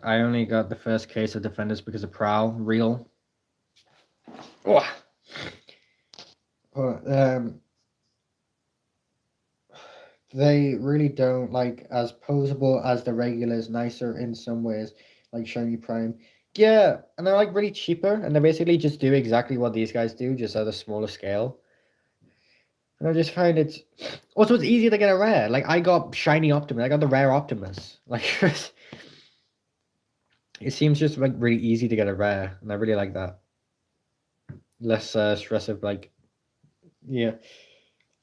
I only got the first case of Defenders because of Prowl. Real. Oh. They really don't, like, as posable as the regulars, nicer in some ways, like Shiny Prime. Yeah, and they're like really cheaper, and they basically just do exactly what these guys do, just at a smaller scale. And I just find it's also it's easier to get a rare. Like I got shiny Optimus, I got the rare Optimus. Like it seems just like really easy to get a rare, and I really like that. Less stress of like, yeah.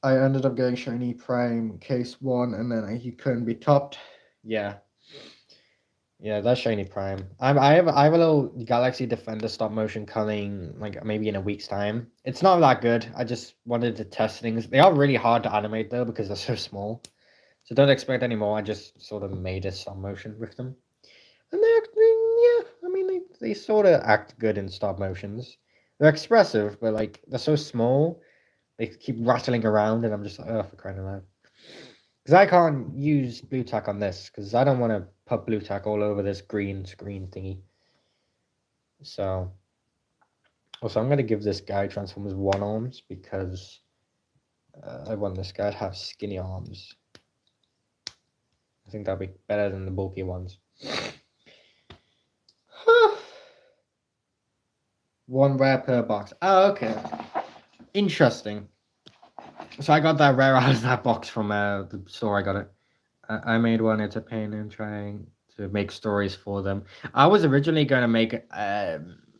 I ended up getting shiny Prime case 1, and then he couldn't be topped. Yeah. Yeah, that's shiny Prime. I have a little Galaxy Defender stop motion coming like maybe in a week's time. It's not that good. I just wanted to test things. They are really hard to animate though because they're so small. So don't expect any more. I just sort of made a stop motion with them. And they're yeah, I mean they sort of act good in stop motions. They're expressive, but like they're so small, they keep rattling around, and I'm just like, oh, for crying out loud. Because I can't use blue tack on this, because I don't want to put blue tack all over this green screen thingy. So, also I'm going to give this guy Transformers 1 arms, because I want this guy to have skinny arms. I think that'll be better than the bulky ones. One rare per box. Oh, okay. Interesting. So I got that rare out of that box from the store I got it. I made one. It's a pain in trying to make stories for them. I was originally going to make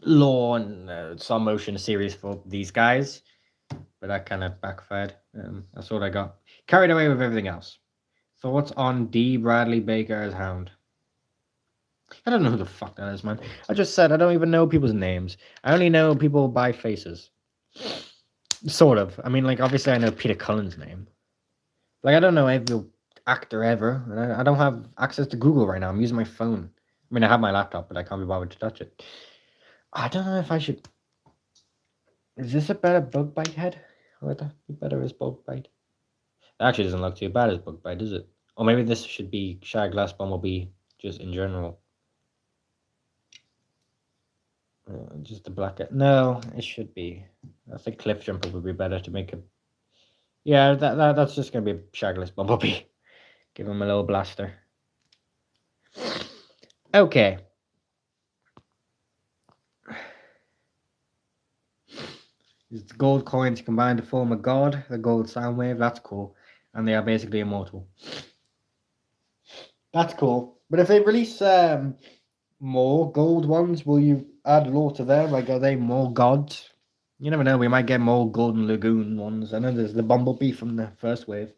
lore and some motion series for these guys, but that kind of backfired. That's what I got. Carried away with everything else. Thoughts on D. Bradley Baker as Hound? I don't know who the fuck that is, man. I just said I don't even know people's names. I only know people by faces. Sort of. I mean, like, obviously I know Peter Cullen's name. Like, I don't know every actor ever. And I don't have access to Google right now. I'm using my phone. I mean, I have my laptop, but I can't be bothered to touch it. I don't know if I should... Is this a better bug bite head? Would that be better as bug bite? It actually doesn't look too bad as bug bite, does it? Or maybe this should be Shaglass Bumblebee, just in general. Just the black... No, it should be. I think Cliff Jumper would be better to make a... Yeah, that's just going to be a Shaglass Bumblebee. Give him a little blaster. Okay. It's gold coins combined to form a god, the gold sound wave. That's cool. And they are basically immortal. That's cool. But if they release more gold ones, will you add lore to them? Like, are they more gods? You never know. We might get more Golden Lagoon ones. I know there's the Bumblebee from the first wave.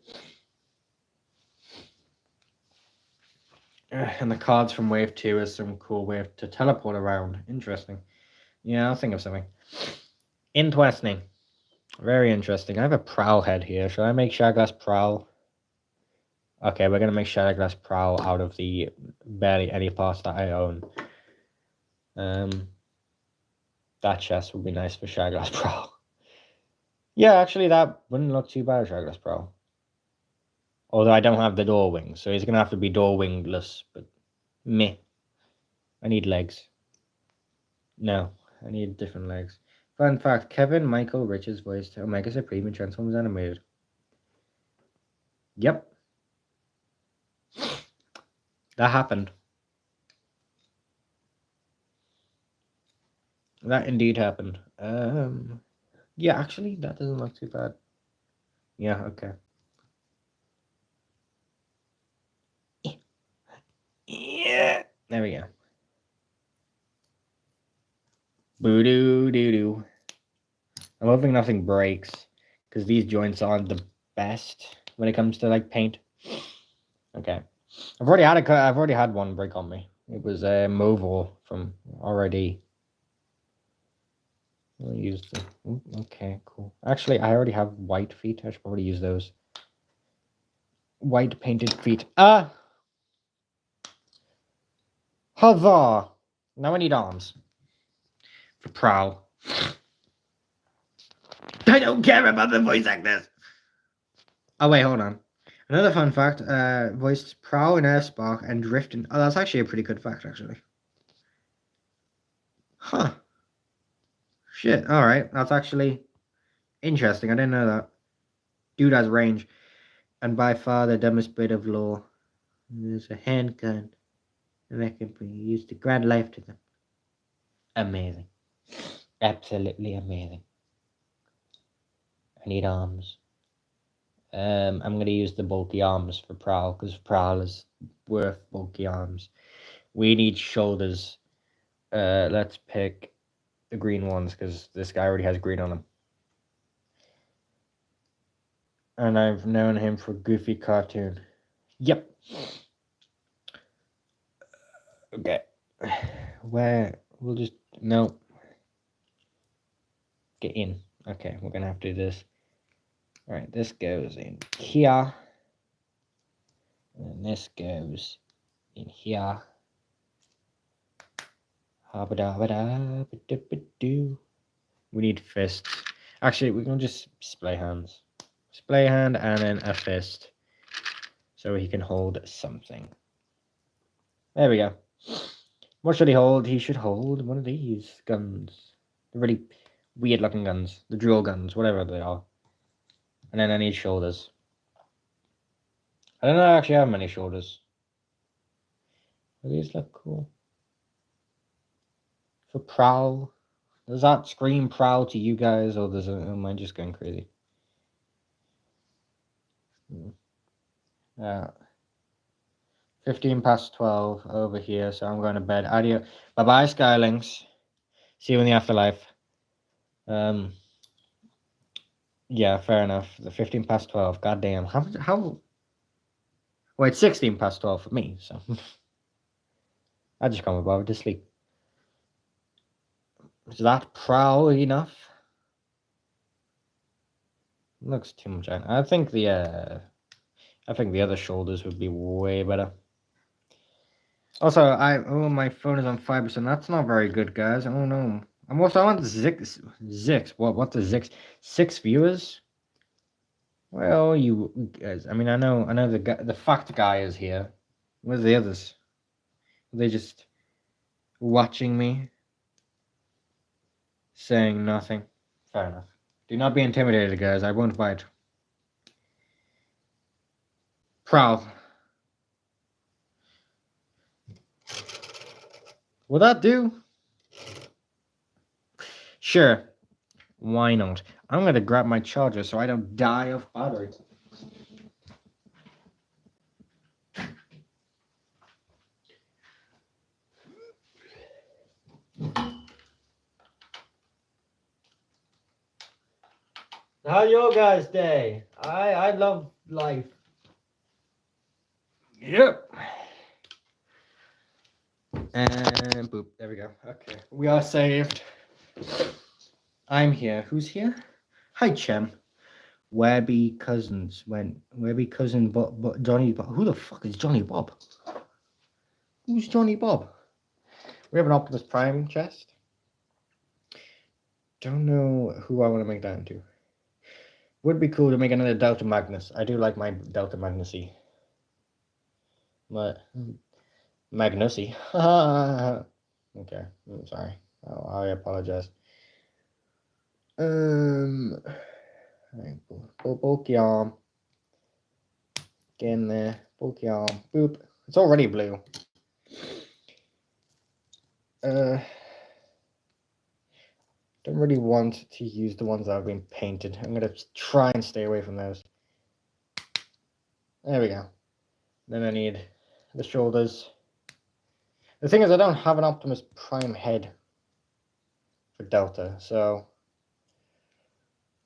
And the cards from wave 2 is some cool way to teleport around. Interesting. Yeah, I'll think of something. Interesting. Very interesting. I have a Prowl head here. Should I make Shaglass Prowl? Okay, we're going to make Shadowglass Prowl out of the barely any parts that I own. That chest would be nice for Shadowglass Prowl. Yeah, actually, that wouldn't look too bad, Shadowglass Prowl. Although I don't have the door wings, so he's going to have to be door wingless, but meh. I need legs. No, I need different legs. Fun fact, Kevin Michael Richards voiced Omega Supreme in Transformers Animated. Yep. That happened. That indeed happened. Yeah, actually, that doesn't look too bad. Yeah, okay. Yeah, there we go. Boo-doo-doo-doo. I'm hoping nothing breaks, because these joints aren't the best when it comes to, like, paint. Okay. I've already had one break on me. It was a Movor from already. I'll use the... Okay, cool. Actually, I already have white feet. I should probably use those. White painted feet. Ah! Huzzah! Now I need arms. For Prowl. I don't care about the voice actors! Oh, wait, hold on. Another fun fact, voiced Prowl in Airspark and Drift in... Oh, that's actually a pretty good fact, actually. Huh. Shit, alright. That's actually interesting. I didn't know that. Dude has range. And by far the dumbest bit of lore. There's a handgun. And that can be used to grant life to them. Amazing. Absolutely amazing. I need arms. I'm going to use the bulky arms for Prowl, because Prowl is worth bulky arms. We need shoulders. Let's pick the green ones, because this guy already has green on him. And I've known him for Goofy Cartoon. Yep. Okay. Where? We'll just... No. Get in. Okay, we're going to have to do this. Alright, this goes in here. And this goes in here. We need fists. Actually, we're going to just splay hands. Splay hand and then a fist. So he can hold something. There we go. What should he hold? He should hold one of these guns. The really weird looking guns. The drill guns, whatever they are. And then I need shoulders. I don't know I actually have many shoulders. Do these look cool? For Prowl. Does that scream Prowl to you guys, or am I just going crazy? 15 past 12 over here, so I'm going to bed. Adios. Bye-bye, Skylings. See you in the afterlife. Yeah, fair enough. The 15 past 12. Goddamn. How? Well, it's 16 past 12 for me, so I just can't be bothered to sleep. Is that Prowl enough? Looks too much. I think the other shoulders would be way better. Also, my phone is on 5%. That's not very good, guys. Oh no. I want Zix. What the Zix? 6 viewers? Well, you guys. I mean, I know the fact guy is here. Where's the others? Are they just watching me? Saying nothing. Fair enough. Do not be intimidated, guys. I won't bite. Prowl. Will that do? Sure. Why not? I'm going to grab my charger so I don't die of battery. How's your guys' day? I love life. Yep. And boop. There we go. Okay. We are saved. I'm here. Who's here? Hi, Chem. Where be cousins? Where be cousin Johnny Bob? Who the fuck is Johnny Bob? Who's Johnny Bob? We have an Optimus Prime chest. Don't know who I want to make that into. Would be cool to make another Delta Magnus. I do like my Delta Magnusy. But Magnusy. Okay, I'm sorry. I apologize. Bulky arm. Get in there. Bulky arm. Boop. It's already blue. Don't really want to use the ones that have been painted. I'm going to try and stay away from those. There we go. Then I need the shoulders. The thing is, I don't have an Optimus Prime head for Delta, so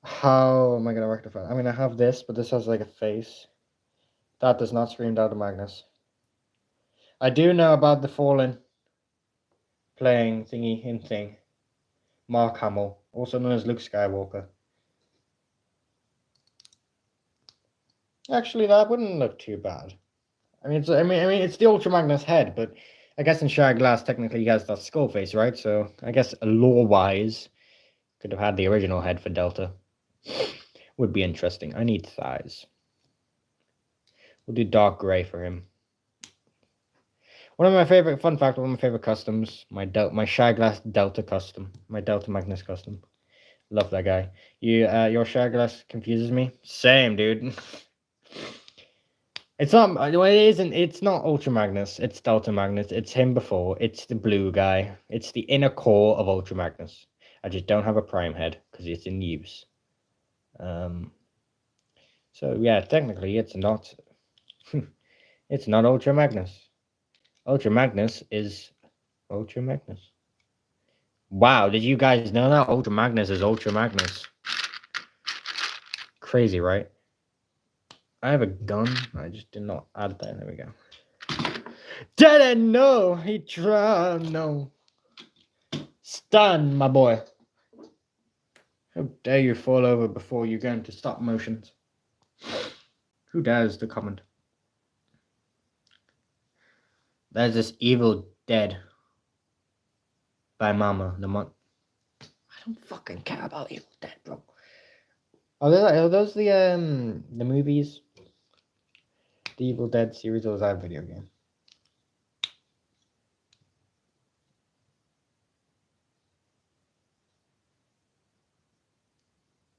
how am I going to rectify it? I mean, I have this, but this has like a face. That does not scream Delta Magnus. I do know about the Fallen playing thingy in thing. Mark Hamill, also known as Luke Skywalker. Actually, that wouldn't look too bad. I mean, it's the Ultra Magnus head, but I guess in Shattered Glass technically he has that skull face, right? So I guess lore-wise, could have had the original head for Delta. Would be interesting. I need thighs. We'll do dark gray for him. One of my favorite, fun fact, one of my favorite customs, my Shattered Glass Delta custom, my Delta Magnus custom. Love that guy. Your Shattered Glass confuses me. Same, dude. It's not. Well, it isn't. It's not Ultra Magnus. It's Delta Magnus. It's him before. It's the blue guy. It's the inner core of Ultra Magnus. I just don't have a Prime head because it's in use. So yeah, technically it's not. It's not Ultra Magnus. Ultra Magnus is Ultra Magnus. Wow, did you guys know that Ultra Magnus is Ultra Magnus? Crazy, right? I have a gun. I just did not add that. There we go. Didn't know he tried. No. Stun, my boy. How dare you fall over before you go into stop motions? Who dares to comment? There's this Evil Dead by Mama Lamont. I don't fucking care about Evil Dead, bro. Are those the movies? The Evil Dead series, or was that a video game?